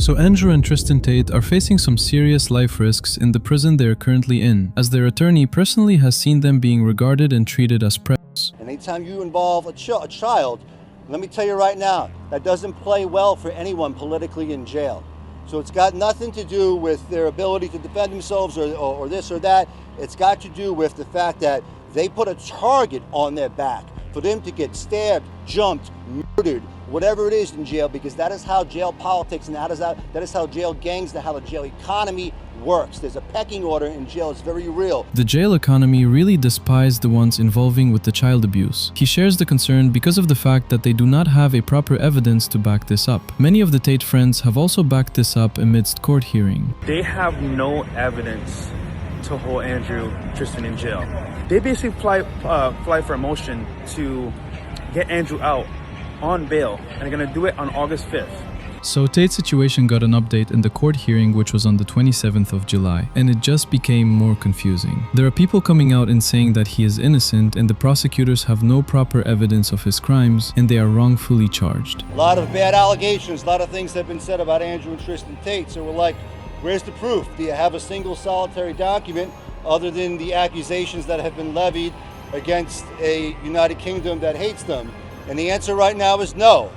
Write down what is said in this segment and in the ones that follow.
So Andrew and Tristan Tate are facing some serious life risks in the prison they are currently in, as their attorney personally has seen them being regarded and treated as predators. And anytime you involve a child, let me tell you right now, that doesn't play well for anyone politically in jail. So it's got nothing to do with their ability to defend themselves or this or that. It's got to do with the fact that they put a target on their back for them to get stabbed, jumped, murdered, whatever it is in jail, because that is how jail politics and that is how jail gangs and how the jail economy works. There's a pecking order in jail. It's very real. The jail economy really despised the ones involving with the child abuse. He shares the concern because of the fact that they do not have a proper evidence to back this up. Many of the Tate friends have also backed this up amidst court hearing. They have no evidence to hold Andrew Tristan in jail. They basically fly for a motion to get Andrew out on bail, and they're gonna do it on August 5th. So Tate's situation got an update in the court hearing, which was on the 27th of July, and it just became more confusing. There are people coming out and saying that he is innocent and the prosecutors have no proper evidence of his crimes and they are wrongfully charged. A lot of bad allegations, a lot of things have been said about Andrew and Tristan Tate, so we're like, where's the proof? Do you have a single solitary document other than the accusations that have been levied against a United Kingdom that hates them? And the answer right now is no.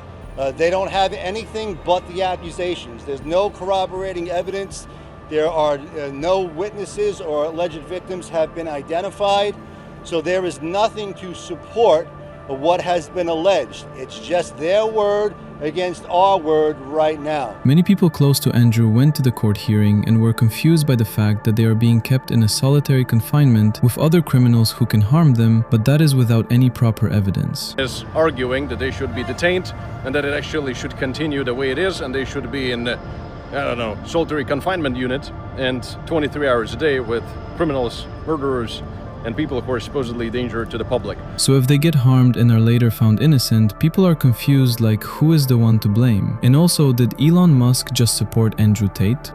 They don't have anything but the accusations. There's no corroborating evidence. There are no witnesses or alleged victims have been identified. So there is nothing to support what has been alleged. It's just their word against our word right now. Many people close to Andrew went to the court hearing and were confused by the fact that they are being kept in a solitary confinement with other criminals who can harm them, but that is without any proper evidence. Is arguing that they should be detained and that it actually should continue the way it is and they should be in, solitary confinement unit and 23 hours a day with criminals, murderers, and people who are supposedly a danger to the public. So if they get harmed and are later found innocent, people are confused like who is the one to blame? And also, did Elon Musk just support Andrew Tate?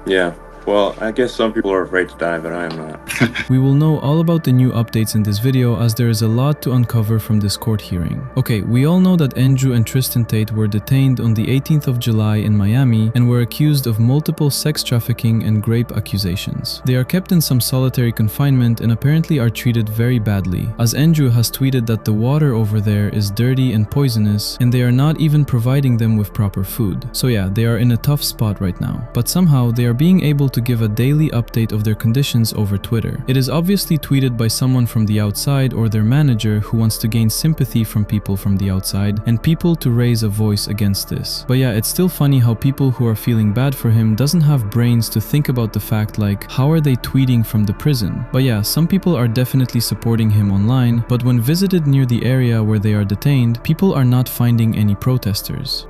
Yeah. Well, I guess some people are afraid to die, but I am not. We will know all about the new updates in this video as there is a lot to uncover from this court hearing. Okay, we all know that Andrew and Tristan Tate were detained on the 18th of July in Miami and were accused of multiple sex trafficking and rape accusations. They are kept in some solitary confinement and apparently are treated very badly, as Andrew has tweeted that the water over there is dirty and poisonous and they are not even providing them with proper food. So yeah, they are in a tough spot right now. But somehow they are being able to give a daily update of their conditions over Twitter. It is obviously tweeted by someone from the outside or their manager who wants to gain sympathy from people from the outside and people to raise a voice against this. But yeah, it's still funny how people who are feeling bad for him doesn't have brains to think about the fact like, how are they tweeting from the prison? But yeah, some people are definitely supporting him online, but when visited near the area where they are detained, people are not finding any protesters.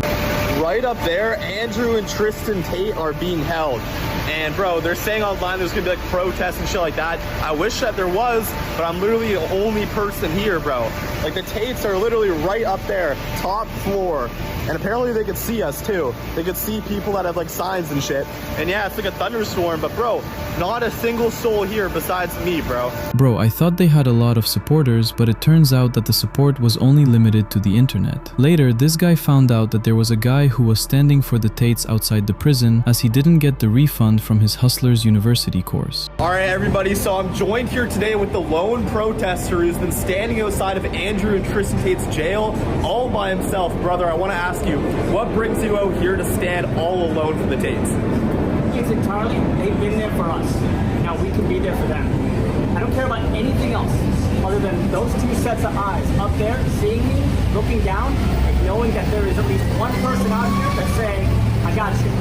Right up there, Andrew and Tristan Tate are being held. And bro, they're saying online there's gonna be like protests and shit like that. I wish that there was, but I'm literally the only person here, bro. Like the Tates are literally right up there, top floor. And apparently they could see us too. They could see people that have like signs and shit. And yeah, it's like a thunderstorm, but bro, not a single soul here besides me, bro. Bro, I thought they had a lot of supporters, but it turns out that the support was only limited to the internet. Later, this guy found out that there was a guy who was standing for the Tates outside the prison as he didn't get the refund from his Hustlers University course. Alright everybody, so I'm joined here today with the lone protester who's been standing outside of Andrew and Tristan Tate's jail all by himself. Brother, I want to ask you, what brings you out here to stand all alone for the Tates? It's entirely, they've been there for us. Now we can be there for them. I don't care about anything else other than those two sets of eyes up there, seeing me, looking down, and knowing that there is at least one person out here that's saying, I got you.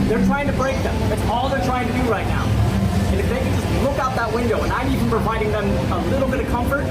They're trying to break them. That's all they're trying to do right now. And if they can just look out that window and I'm even providing them a little bit of comfort,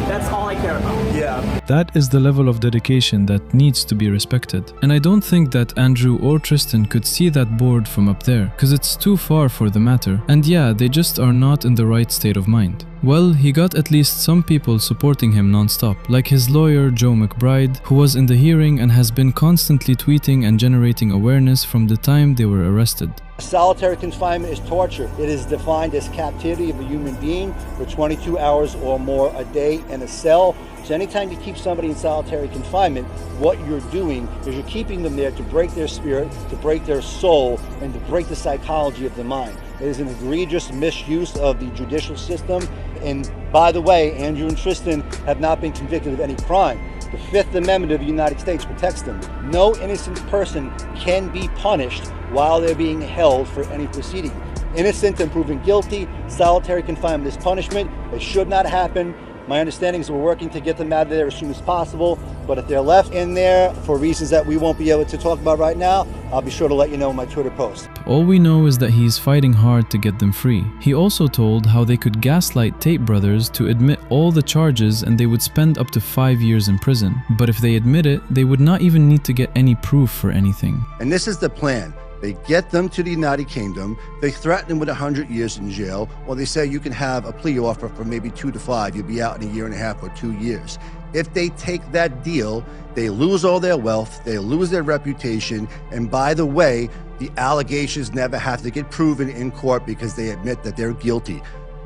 that's all I care about. Yeah. That is the level of dedication that needs to be respected. And I don't think that Andrew or Tristan could see that board from up there, because it's too far for the matter. And yeah, they just are not in the right state of mind. Well, he got at least some people supporting him non-stop, like his lawyer Joe McBride, who was in the hearing and has been constantly tweeting and generating awareness from the time they were arrested. Solitary confinement is torture. It is defined as captivity of a human being for 22 hours or more a day in a cell So anytime you keep somebody in solitary confinement, what you're doing is you're keeping them there to break their spirit, to break their soul, and to break the psychology of the mind. It is an egregious misuse of the judicial system. And by the way, Andrew and Tristan have not been convicted of any crime. The Fifth Amendment of the United States protects them. No innocent person can be punished while they're being held for any proceeding. Innocent and proven guilty, solitary confinement is punishment. It should not happen. My understanding is we're working to get them out of there as soon as possible, but if they're left in there for reasons that we won't be able to talk about right now, I'll be sure to let you know in my Twitter post. All we know is that he's fighting hard to get them free. He also told how they could gaslight Tate brothers to admit all the charges and they would spend up to 5 years in prison. But if they admit it, they would not even need to get any proof for anything. And this is the plan. They get them to the United Kingdom, they threaten them with 100 years in jail, or they say you can have a plea offer for maybe 2 to 5, you'll be out in 1.5 years or 2 years. If they take that deal, they lose all their wealth, they lose their reputation, and by the way, the allegations never have to get proven in court because they admit that they're guilty.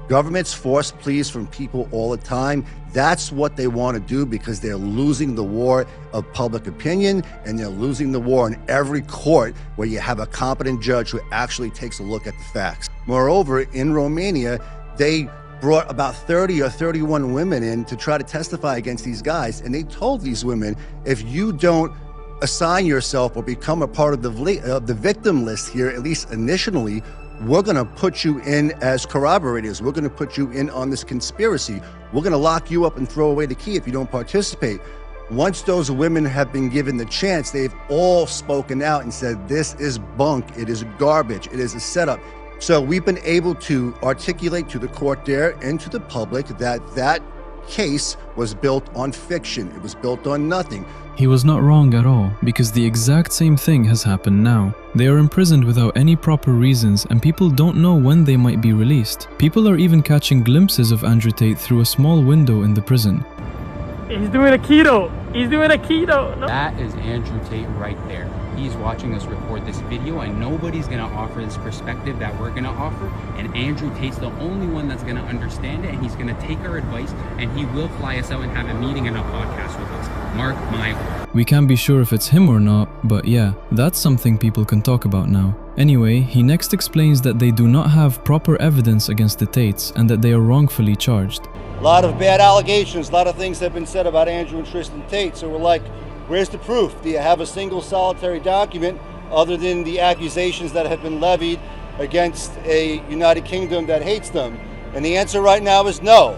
Governments force pleas from people all the time. That's what they want to do because they're losing the war of public opinion and they're losing the war in every court where you have a competent judge who actually takes a look at the facts. Moreover, in Romania, they brought about 30 or 31 women in to try to testify against these guys. And they told these women, if you don't assign yourself or become a part of the victim list here, at least initially, we're going to put you in as corroborators. We're going to put you in on this conspiracy. We're going to lock you up and throw away the key if you don't participate. Once those women have been given the chance, they've all spoken out and said, this is bunk, it is garbage, it is a setup. So we've been able to articulate to the court there and to the public that that case was built on fiction. It was built on nothing. He was not wrong at all, because the exact same thing has happened now. They are imprisoned without any proper reasons and people don't know when they might be released. People are even catching glimpses of Andrew Tate through a small window in the prison. He's doing a keto. He's doing a keto. No. That is Andrew Tate right there. He's watching us record this video and nobody's going to offer this perspective that we're going to offer. And Andrew Tate's the only one that's going to understand it and he's going to take our advice and he will fly us out and have a meeting and a podcast with us. Mark my word. We can't be sure if it's him or not, but yeah, that's something people can talk about now. Anyway, he next explains that they do not have proper evidence against the Tates and that they are wrongfully charged. A lot of bad allegations, a lot of things have been said about Andrew and Tristan Tate. So we're like, where's the proof? Do you have a single solitary document other than the accusations that have been levied against a United Kingdom that hates them? And the answer right now is no.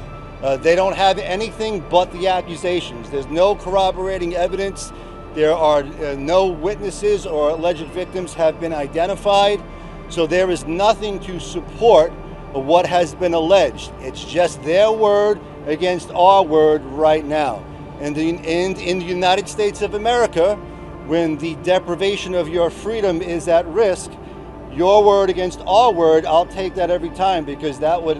They don't have anything but the accusations. There's no corroborating evidence. There are no witnesses or alleged victims have been identified. So there is nothing to support what has been alleged. It's just their word against our word right now. And in the United States of America, when the deprivation of your freedom is at risk, your word against our word, I'll take that every time because that would,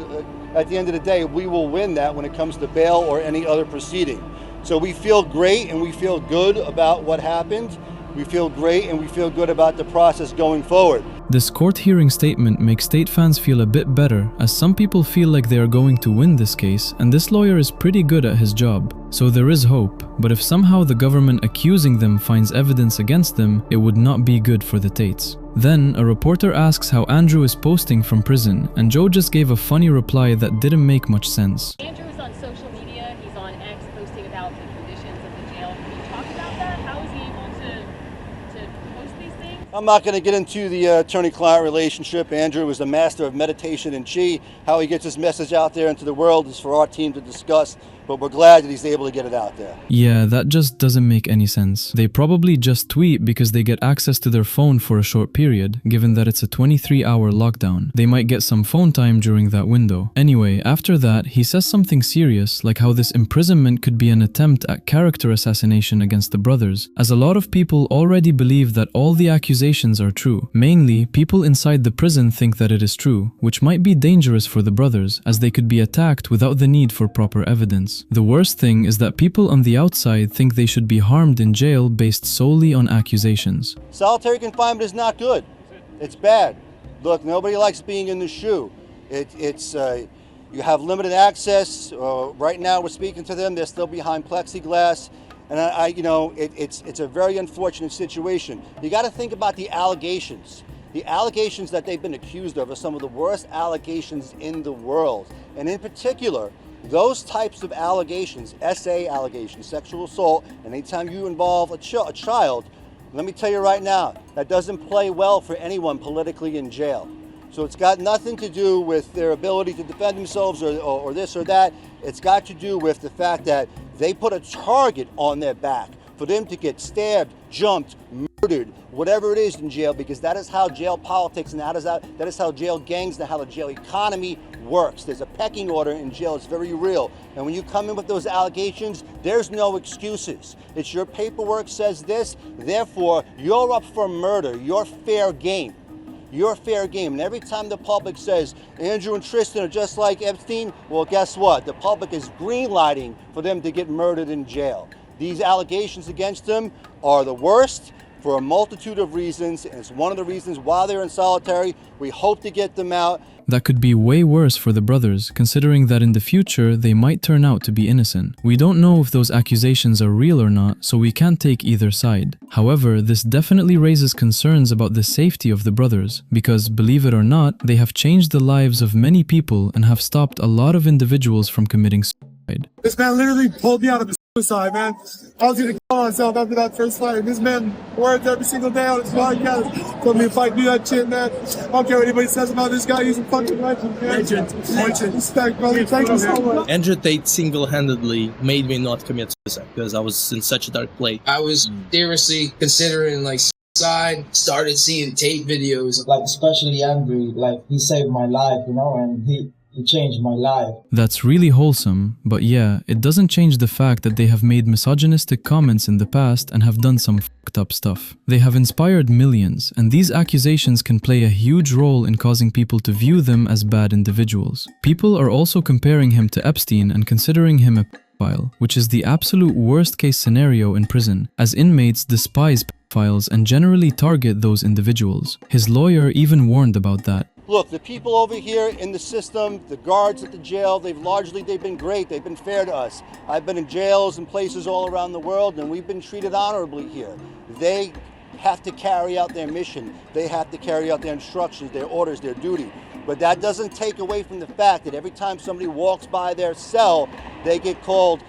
at the end of the day, we will win that when it comes to bail or any other proceeding. So we feel great and we feel good about what happened. We feel great and we feel good about the process going forward. This court hearing statement makes Tate fans feel a bit better, as some people feel like they are going to win this case, and this lawyer is pretty good at his job. So there is hope, but if somehow the government accusing them finds evidence against them, it would not be good for the Tates. Then, a reporter asks how Andrew is posting from prison, and Joe just gave a funny reply that didn't make much sense. Andrew is on social media, he's on X posting about the conditions of the jail. Can you talk about that? How is he able to post these things? I'm not going to get into the attorney-client relationship. Andrew is a master of meditation and chi. How he gets his message out there into the world is for our team to discuss, but we're glad that he's able to get it out there. Yeah, that just doesn't make any sense. They probably just tweet because they get access to their phone for a short period, given that it's a 23-hour lockdown. They might get some phone time during that window. Anyway, after that, he says something serious, like how this imprisonment could be an attempt at character assassination against the brothers, as a lot of people already believe that all the accusations are true. Mainly, people inside the prison think that it is true, which might be dangerous for the brothers, as they could be attacked without the need for proper evidence. The worst thing is that people on the outside think they should be harmed in jail based solely on accusations. Solitary confinement is not good. It's bad. Look, nobody likes being in the shoe. You have limited access. Right now we're speaking to them. They're still behind plexiglass. And it's a very unfortunate situation. You got to think about the allegations. The allegations that they've been accused of are some of the worst allegations in the world. And in particular, those types of allegations, SA allegations, sexual assault, and anytime you involve a child, let me tell you right now, that doesn't play well for anyone politically in jail. So it's got nothing to do with their ability to defend themselves or this or that. It's got to do with the fact that they put a target on their back for them to get stabbed, jumped, murdered, whatever it is in jail, because that is how jail politics and that is how jail gangs and how the jail economy works. There's a pecking order in jail. It's very real. And when you come in with those allegations, there's no excuses. It's your paperwork says this, therefore you're up for murder. You're fair game. You're fair game. And every time the public says Andrew and Tristan are just like Epstein, well, guess what? The public is green-lighting for them to get murdered in jail. These allegations against them are the worst for a multitude of reasons, and it's one of the reasons why they're in solitary. We hope to get them out. That could be way worse for the brothers, considering that in the future they might turn out to be innocent. We don't know if those accusations are real or not, so we can't take either side. However, this definitely raises concerns about the safety of the brothers, because, believe it or not, they have changed the lives of many people and have stopped a lot of individuals from committing suicide. This man literally pulled me out of a suicide, man. I was gonna kill myself after that first fight. And this man words every single day on his podcast. Told me if I do that shit, man, I don't care what anybody says about this guy. He's a fucking legend, man. Legend. Respect, brother. Thank you so much. Andrew Tate single-handedly made me not commit suicide because I was in such a dark place. I was seriously considering suicide. Started seeing Tate videos, especially Andrew. He saved my life, and he changed my life. That's really wholesome, but yeah, it doesn't change the fact that they have made misogynistic comments in the past and have done some fucked up stuff. They have inspired millions, and these accusations can play a huge role in causing people to view them as bad individuals. People are also comparing him to Epstein and considering him a pedophile, which is the absolute worst case scenario in prison, as inmates despise pedophiles and generally target those individuals. His lawyer even warned about that. Look, the people over here in the system, the guards at the jail, they've been great. They've been fair to us. I've been in jails and places all around the world, and we've been treated honorably here. They have to carry out their mission. They have to carry out their instructions, their orders, their duty. But that doesn't take away from the fact that every time somebody walks by their cell, they get called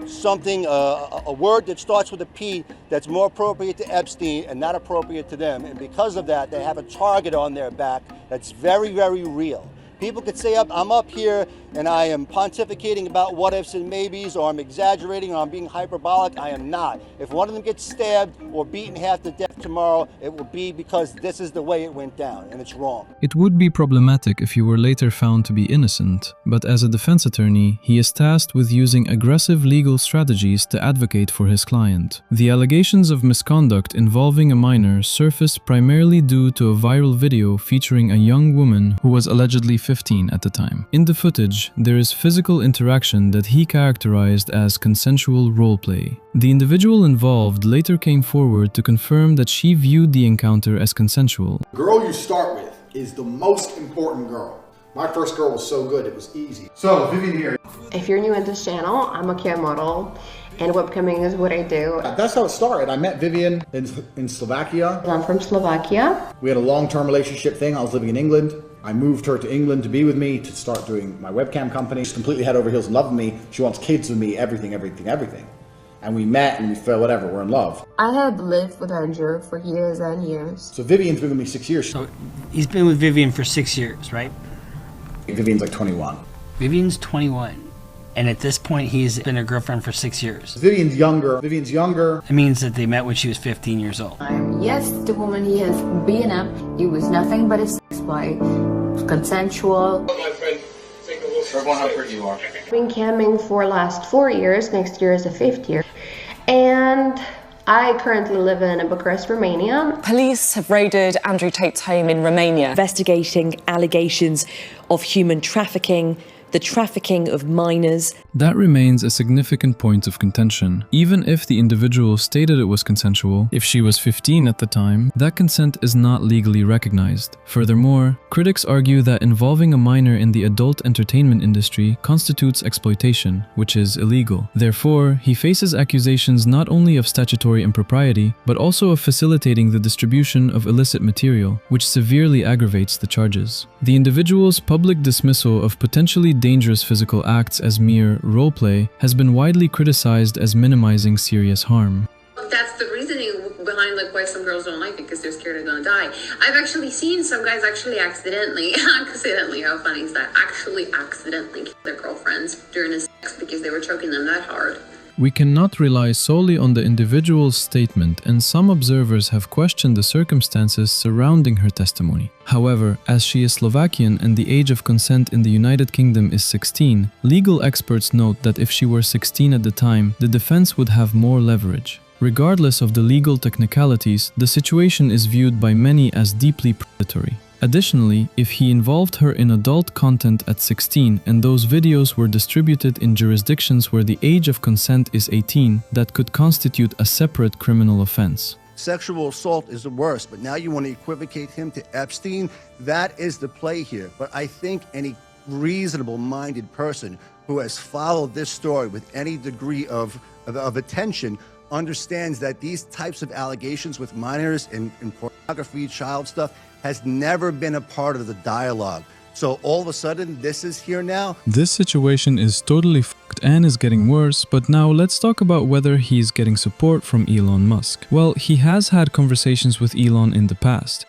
something, a word that starts with a P that's more appropriate to Epstein and not appropriate to them. And because of that, they have a target on their back that's very, very real. People could say, I'm up here and I am pontificating about what ifs and maybes, or I'm exaggerating, or I'm being hyperbolic. I am not. If one of them gets stabbed or beaten half to death tomorrow, it will be because this is the way it went down, and it's wrong. It would be problematic if he were later found to be innocent, but as a defense attorney, he is tasked with using aggressive legal strategies to advocate for his client. The allegations of misconduct involving a minor surfaced primarily due to a viral video featuring a young woman who was allegedly 15 at the time. In the footage, there is physical interaction that he characterized as consensual roleplay. The individual involved later came forward to confirm that she viewed the encounter as consensual. The girl you start with is the most important girl. My first girl was so good, it was easy. So, Vivian here. If you're new in this channel, I'm a cam model, and webcamming is what I do. That's how it started. I met Vivian in Slovakia. I'm from Slovakia. We had a long-term relationship thing. I was living in England. I moved her to England to be with me, to start doing my webcam company. She's completely head over heels in love with me. She wants kids with me, everything. And we met and we felt whatever, we're in love. I had lived with Andrew for years and years. So Vivian's been with me 6 years. So he's been with Vivian for 6 years, right? Vivian's like 21. Vivian's 21. And at this point, he's been a girlfriend for 6 years. Vivian's younger. It means that they met when she was 15 years old. Yes, the woman he has been up, it was nothing but a sex play. Consensual. My friend, take a look. Everyone, how pretty you are. I've been camming for last 4 years. Next year is the 5th year. And I currently live in Bucharest, Romania. Police have raided Andrew Tate's home in Romania, investigating allegations of human trafficking, the trafficking of minors. That remains a significant point of contention. Even if the individual stated it was consensual, if she was 15 at the time, that consent is not legally recognized. Furthermore, critics argue that involving a minor in the adult entertainment industry constitutes exploitation, which is illegal. Therefore, he faces accusations not only of statutory impropriety, but also of facilitating the distribution of illicit material, which severely aggravates the charges. The individual's public dismissal of potentially dangerous physical acts as mere roleplay has been widely criticized as minimizing serious harm. That's the reasoning behind like why some girls don't like it, because they're scared they're gonna die. I've actually seen some guys actually accidentally, how funny is that? Accidentally kill their girlfriends during a sex because they were choking them that hard. We cannot rely solely on the individual's statement, and some observers have questioned the circumstances surrounding her testimony. However, as she is Slovakian and the age of consent in the United Kingdom is 16, legal experts note that if she were 16 at the time, the defense would have more leverage. Regardless of the legal technicalities, the situation is viewed by many as deeply predatory. Additionally, if he involved her in adult content at 16 and those videos were distributed in jurisdictions where the age of consent is 18, that could constitute a separate criminal offense. Sexual assault is the worst, but now you want to equivocate him to Epstein? That is the play here. But I think any reasonable-minded person who has followed this story with any degree of attention understands that these types of allegations with minors and pornography, child stuff, has never been a part of the dialogue. So all of a sudden, this is here now. This situation is totally fucked and is getting worse, but now let's talk about whether he's getting support from Elon Musk. Well, he has had conversations with Elon in the past.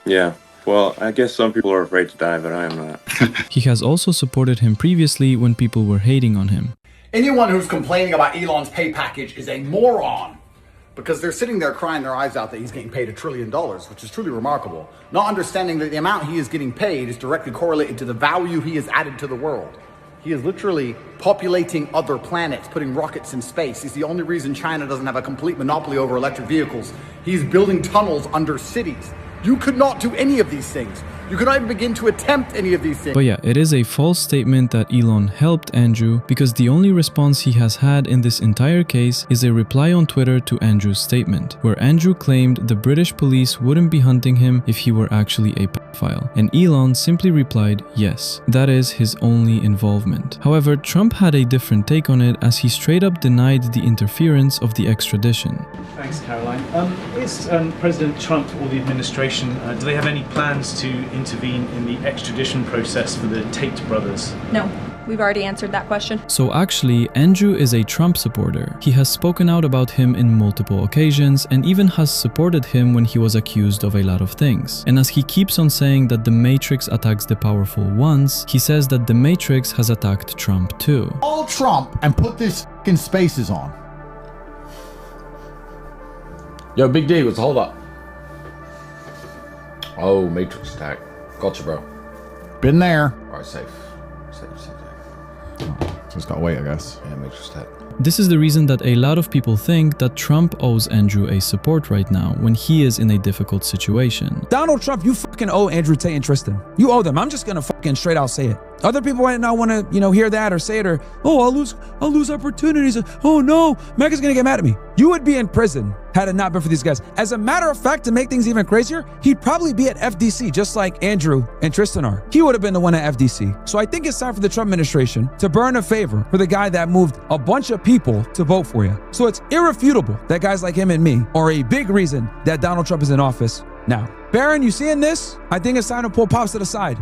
Yeah, well, I guess some people are afraid to die, but I am not. He has also supported him previously when people were hating on him. Anyone who's complaining about Elon's pay package is a moron, because they're sitting there crying their eyes out that he's getting paid $1 trillion, which is truly remarkable, not understanding that the amount he is getting paid is directly correlated to the value he has added to the world. He is literally populating other planets, putting rockets in space. He's the only reason China doesn't have a complete monopoly over electric vehicles. He's building tunnels under cities. You could not do any of these things. You could not even begin to attempt any of these things. But yeah, it is a false statement that Elon helped Andrew, because the only response he has had in this entire case is a reply on Twitter to Andrew's statement, where Andrew claimed the British police wouldn't be hunting him if he were actually a pedophile. And Elon simply replied, yes, that is his only involvement. However, Trump had a different take on it, as he straight up denied the interference of the extradition. Thanks, Caroline. Is President Trump or the administration, do they have any plans to intervene in the extradition process for the Tate brothers? No, we've already answered that question. So actually, Andrew is a Trump supporter. He has spoken out about him in multiple occasions and even has supported him when he was accused of a lot of things. And as he keeps on saying that the Matrix attacks the powerful once, he says that the Matrix has attacked Trump too. Call Trump and put this fucking spaces on. Yo, Big D, what's the hold up? Oh, Matrix attack. Gotcha, bro. Been there. Alright, safe. Just gotta wait, I guess. Yeah, Matrix attack. This is the reason that a lot of people think that Trump owes Andrew a support right now when he is in a difficult situation. Donald Trump, you fucking owe Andrew Tate and Tristan. You owe them. I'm just gonna fucking straight out say it. Other people might not want to, hear that or say it, or, oh, I'll lose opportunities. Oh no, Meg's gonna get mad at me. You would be in prison had it not been for these guys. As a matter of fact, to make things even crazier, he'd probably be at FDC just like Andrew and Tristan are. He would have been the one at FDC. So I think it's time for the Trump administration to burn a favor for the guy that moved a bunch of people to vote for you. So it's irrefutable that guys like him and me are a big reason that Donald Trump is in office now. Baron, you seeing this? I think it's time to pull Pops to the side.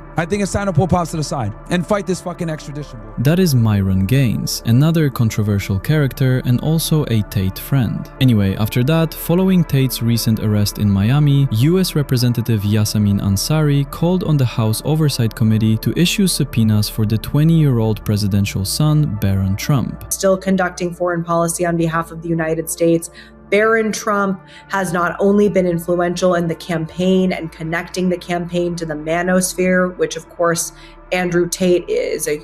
And fight this fucking extradition. That is Myron Gaines, another controversial character and also a Tate friend. Anyway, after that, following Tate's recent arrest in Miami, US Representative Yasamin Ansari called on the House Oversight Committee to issue subpoenas for the 20-year-old presidential son, Barron Trump. Still conducting foreign policy on behalf of the United States. Barron Trump has not only been influential in the campaign and connecting the campaign to the manosphere, which of course Andrew Tate is a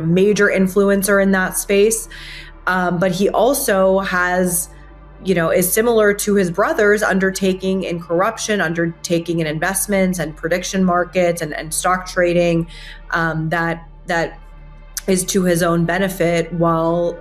major influencer in that space, but he also has, is similar to his brothers, undertaking in corruption, undertaking in investments and prediction markets and stock trading, that is to his own benefit while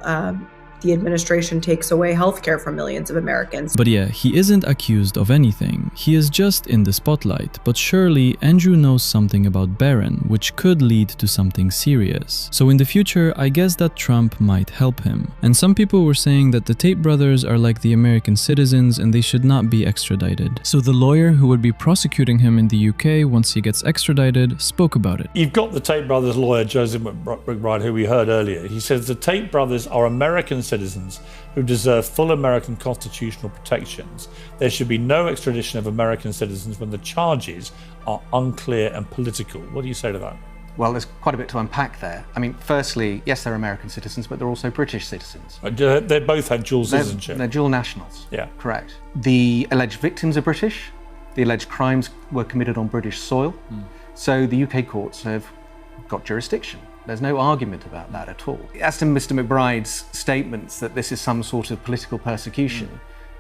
the administration takes away healthcare from millions of Americans. But yeah, he isn't accused of anything. He is just in the spotlight. But surely Andrew knows something about Barron, which could lead to something serious. So in the future, I guess that Trump might help him. And some people were saying that the Tate brothers are like the American citizens and they should not be extradited. So the lawyer who would be prosecuting him in the UK once he gets extradited spoke about it. You've got the Tate brothers lawyer, Joseph McBride, who we heard earlier. He says the Tate brothers are American citizens who deserve full American constitutional protections. There should be no extradition of American citizens when the charges are unclear and political. What do you say to that? Well, there's quite a bit to unpack there. I mean, firstly, yes, they're American citizens, but they're also British citizens. They both had dual citizenship. They're dual nationals. Yeah. Correct. The alleged victims are British. The alleged crimes were committed on British soil. So the UK courts have got jurisdiction. There's no argument about that at all. As to Mr. McBride's statements that this is some sort of political persecution,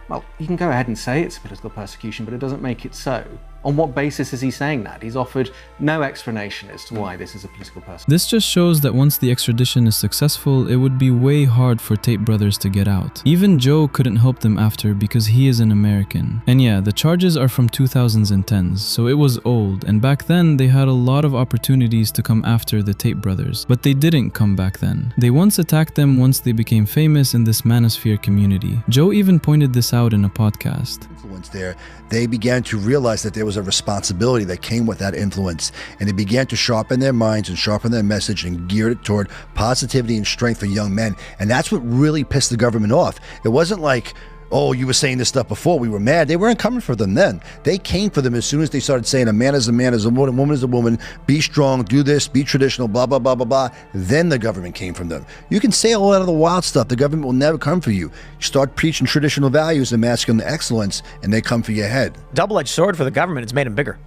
well, you can go ahead and say it's political persecution, but it doesn't make it so. On what basis is he saying that? He's offered no explanation as to why this is a political persecution. This just shows that once the extradition is successful, it would be way hard for Tate brothers to get out. Even Joe couldn't help them after because he is an American. And yeah, the charges are from 2000s and 10s, so it was old, and back then they had a lot of opportunities to come after the Tate brothers, but they didn't come back then. They once attacked them once they became famous in this manosphere community. Joe even pointed this out in a podcast. There, they began to realize that there was a responsibility that came with that influence, and they began to sharpen their minds and sharpen their message and geared it toward positivity and strength for young men. And that's what really pissed the government off. It wasn't like, oh, you were saying this stuff before, we were mad. They weren't coming for them then. They came for them as soon as they started saying a man is a man, is a woman is a woman, be strong, do this, be traditional, blah, blah, blah, blah, blah. Then the government came from them. You can say a lot of the wild stuff. The government will never come for you. You start preaching traditional values and masculine excellence, and they come for your head. Double-edged sword for the government. It's made them bigger.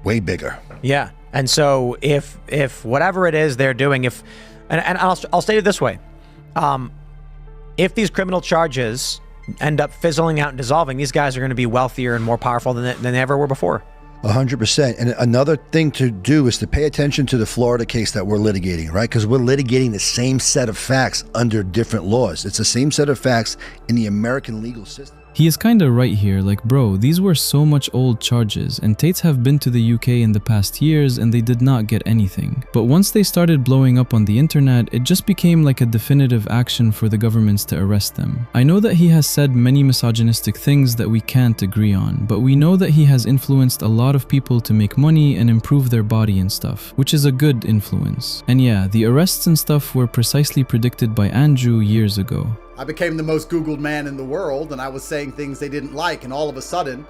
Way bigger. Yeah. And so if whatever it is they're doing, and I'll state it this way, if these criminal charges end up fizzling out and dissolving, these guys are going to be wealthier and more powerful than they ever were before. 100%. And another thing to do is to pay attention to the Florida case that we're litigating, right? Because we're litigating the same set of facts under different laws. It's the same set of facts in the American legal system. He is kinda right here, like bro, these were so much old charges, and Tates have been to the UK in the past years and they did not get anything. But once they started blowing up on the internet, it just became like a definitive action for the governments to arrest them. I know that he has said many misogynistic things that we can't agree on, but we know that he has influenced a lot of people to make money and improve their body and stuff, which is a good influence. And yeah, the arrests and stuff were precisely predicted by Andrew years ago. I became the most Googled man in the world, and I was saying things they didn't like, and all of a sudden,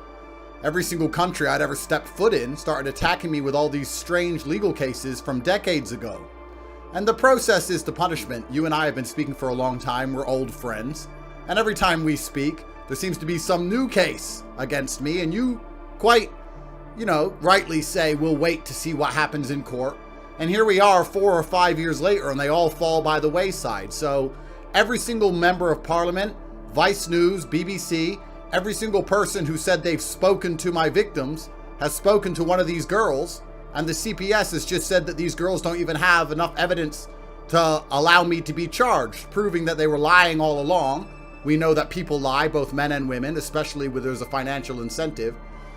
every single country I'd ever stepped foot in started attacking me with all these strange legal cases from decades ago. And the process is the punishment. You and I have been speaking for a long time, we're old friends, and every time we speak, there seems to be some new case against me, and you quite, rightly say, we'll wait to see what happens in court. And here we are 4 or 5 years later, and they all fall by the wayside. So every single member of parliament, Vice News, BBC, every single person who said they've spoken to my victims has spoken to one of these girls, and the CPS has just said that these girls don't even have enough evidence to allow me to be charged, proving that they were lying all along. We know that people lie, both men and women, especially where there's a financial incentive.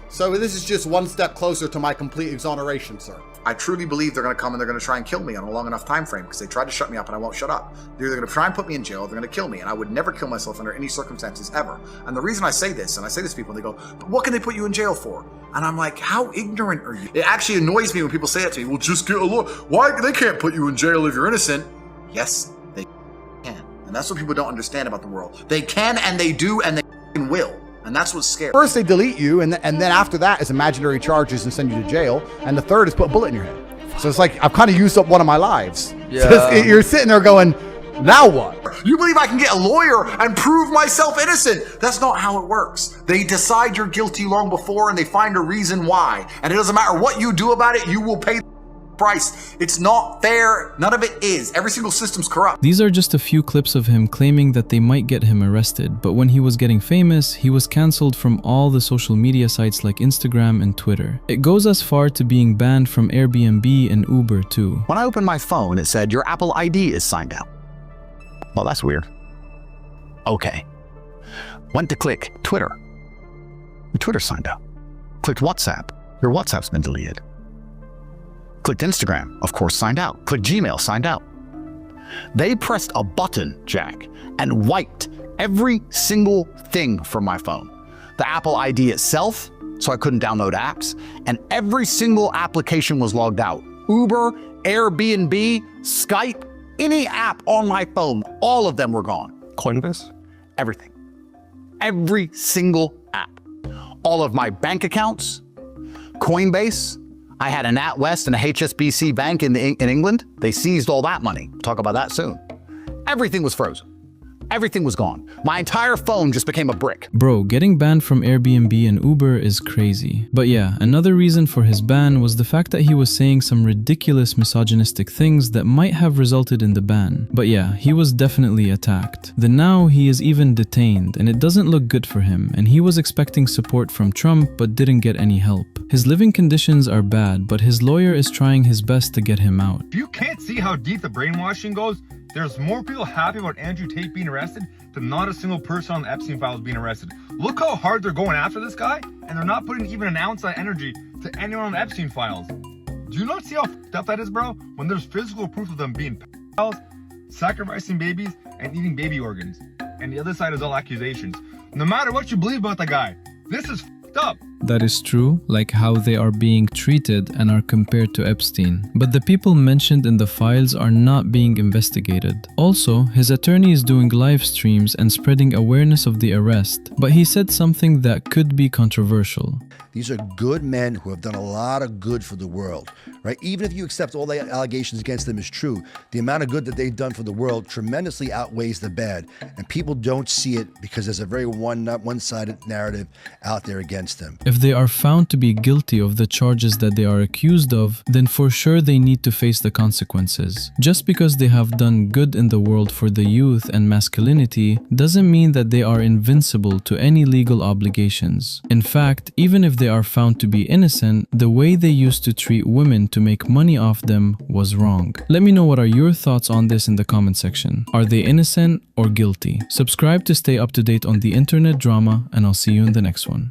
So this is just one step closer to my complete exoneration, sir. I truly believe they're going to come and they're going to try and kill me on a long enough time frame because they tried to shut me up and I won't shut up. They're either going to try and put me in jail or they're going to kill me, and I would never kill myself under any circumstances ever. And the reason I say this, and I say this to people, and they go, but what can they put you in jail for? And I'm like, how ignorant are you? It actually annoys me when people say that to me. Well, just get a lawyer. Why? They can't put you in jail if you're innocent. Yes, they can. And that's what people don't understand about the world. They can, and they do, and they will. And that's what's scary. First they delete you, and then after that is imaginary charges and send you to jail. And the third is put a bullet in your head. So it's like I've kind of used up one of my lives. Yeah. So you're sitting there going, now what? You believe I can get a lawyer and prove myself innocent? That's not how it works. They decide you're guilty long before and they find a reason why. And it doesn't matter what you do about it, you will pay Bryce, it's not fair. None of it is. Every single system's corrupt. These are just a few clips of him claiming that they might get him arrested, but when he was getting famous, he was cancelled from all the social media sites like Instagram and Twitter. It goes as far to being banned from Airbnb and Uber too. When I opened my phone, it said your Apple ID is signed out. Well, that's weird. Okay. Went to click Twitter. Your Twitter's signed out. Clicked WhatsApp. Your WhatsApp's been deleted. Clicked Instagram, of course, signed out. Clicked Gmail, signed out. They pressed a button, Jack, and wiped every single thing from my phone. The Apple ID itself, so I couldn't download apps, and every single application was logged out. Uber, Airbnb, Skype, any app on my phone, all of them were gone. Coinbase? Everything. Every single app. All of my bank accounts, Coinbase. I had a NatWest and a HSBC bank in England. They seized all that money. We'll talk about that soon. Everything was frozen. Everything was gone. My entire phone just became a brick. Bro, getting banned from Airbnb and Uber is crazy. But yeah, another reason for his ban was the fact that he was saying some ridiculous misogynistic things that might have resulted in the ban. But yeah, he was definitely attacked. Then now he is even detained, and it doesn't look good for him, and he was expecting support from Trump but didn't get any help. His living conditions are bad, but his lawyer is trying his best to get him out. If you can't see how deep the brainwashing goes, there's more people happy about Andrew Tate being arrested than not a single person on the Epstein files being arrested. Look how hard they're going after this guy, and they're not putting even an ounce of energy to anyone on the Epstein files. Do you not see how f***ed up that is, bro? When there's physical proof of them being pedophiles, sacrificing babies, and eating baby organs. And the other side is all accusations. No matter what you believe about the guy, this is f***ed up. That is true, like how they are being treated and are compared to Epstein. But the people mentioned in the files are not being investigated. Also, his attorney is doing live streams and spreading awareness of the arrest, but he said something that could be controversial. These are good men who have done a lot of good for the world, right? Even if you accept all the allegations against them is true, the amount of good that they've done for the world tremendously outweighs the bad. And people don't see it because there's a very one-sided narrative out there against them. If they are found to be guilty of the charges that they are accused of, then for sure they need to face the consequences. Just because they have done good in the world for the youth and masculinity doesn't mean that they are invincible to any legal obligations. In fact, even if they are found to be innocent, the way they used to treat women to make money off them was wrong. Let me know what are your thoughts on this in the comment section. Are they innocent or guilty? Subscribe to stay up to date on the internet drama, and I'll see you in the next one.